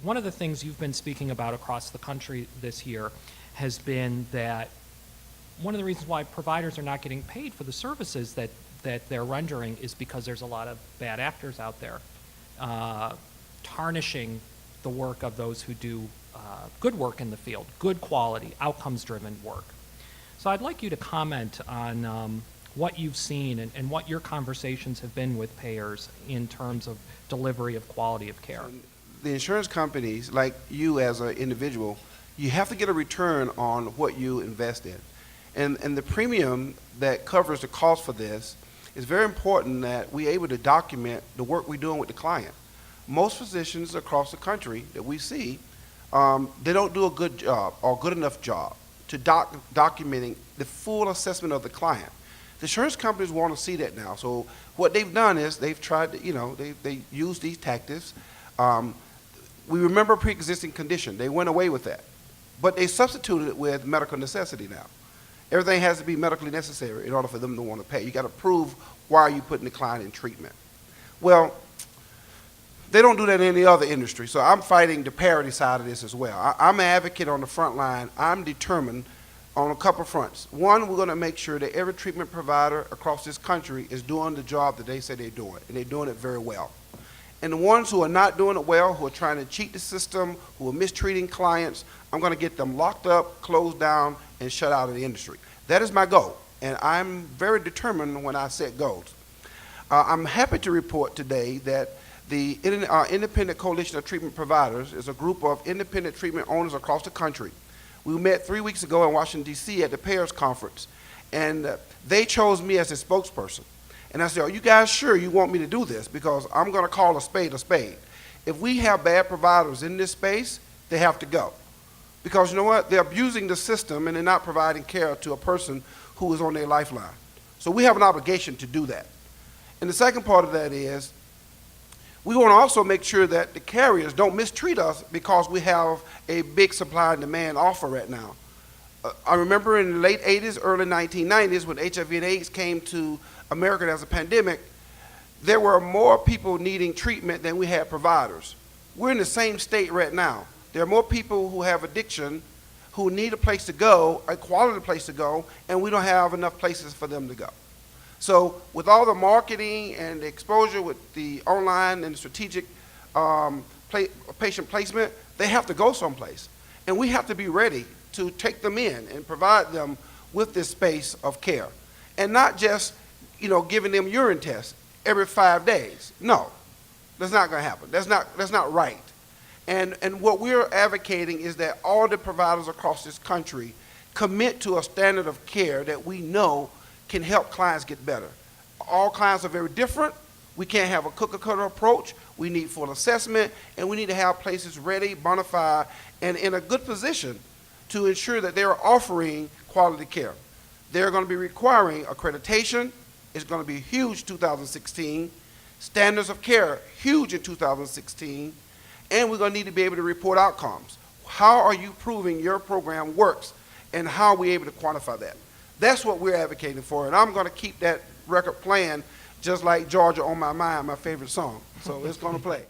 one of the things you've been speaking about across the country this year has been that one of the reasons why providers are not getting paid for the services that they're rendering is because there's a lot of bad actors out there, tarnishing the work of those who do good work in the field, good quality, outcomes-driven work. So I'd like you to comment on what you've seen and what your conversations have been with payers in terms of delivery of quality of care. The insurance companies, like you as an individual, you have to get a return on what you invest in. And the premium that covers the cost for this is very important that we're able to document the work we're doing with the client. Most physicians across the country that we see, they don't do a good job or good enough job to documenting the full assessment of the client. The insurance companies want to see that now. So what they've done is they've tried to, they use these tactics. We remember pre-existing condition. They went away with that. But they substituted it with medical necessity now. Everything has to be medically necessary in order for them to want to pay. You got to prove why you're putting the client in treatment. Well, they don't do that in any other industry. So I'm fighting the parity side of this as well. I'm an advocate on the front line. I'm determined on a couple fronts. One, we're going to make sure that every treatment provider across this country is doing the job that they say they're doing, and they're doing it very well. And the ones who are not doing it well, who are trying to cheat the system, who are mistreating clients, I'm going to get them locked up, closed down, and shut out of the industry. That is my goal, and I'm very determined when I set goals. I'm happy to report today that the Independent Coalition of Treatment Providers is a group of independent treatment owners across the country. We met 3 weeks ago in Washington, D.C. at the Payers Conference, and they chose me as a spokesperson. And I said, are you guys sure you want me to do this? Because I'm going to call a spade a spade. If we have bad providers in this space, they have to go. Because you know what? They're abusing the system and they're not providing care to a person who is on their lifeline. So we have an obligation to do that. And the second part of that is we want to also make sure that the carriers don't mistreat us because we have a big supply and demand offer right now. I remember in the late 80s, early 1990s, when HIV and AIDS came to America as a pandemic, there were more people needing treatment than we had providers. We're in the same state right now. There are more people who have addiction who need a place to go, a quality place to go, and we don't have enough places for them to go. So with all the marketing and the exposure with the online and strategic patient placement, they have to go someplace. And we have to be ready to take them in and provide them with this space of care. And not just, giving them urine tests every 5 days. No, that's not going to happen. That's not right. And what we're advocating is that all the providers across this country commit to a standard of care that we know can help clients get better. All clients are very different. We can't have a cookie-cutter approach. We need full assessment, and we need to have places ready, bona fide, and in a good position to ensure that they're offering quality care. They're going to be requiring accreditation. It's going to be huge 2016. Standards of care, huge in 2016. And we're going to need to be able to report outcomes. How are you proving your program works, and how are we able to quantify that? That's what we're advocating for, and I'm going to keep that record playing just like Georgia on My Mind, my favorite song. So it's going to play.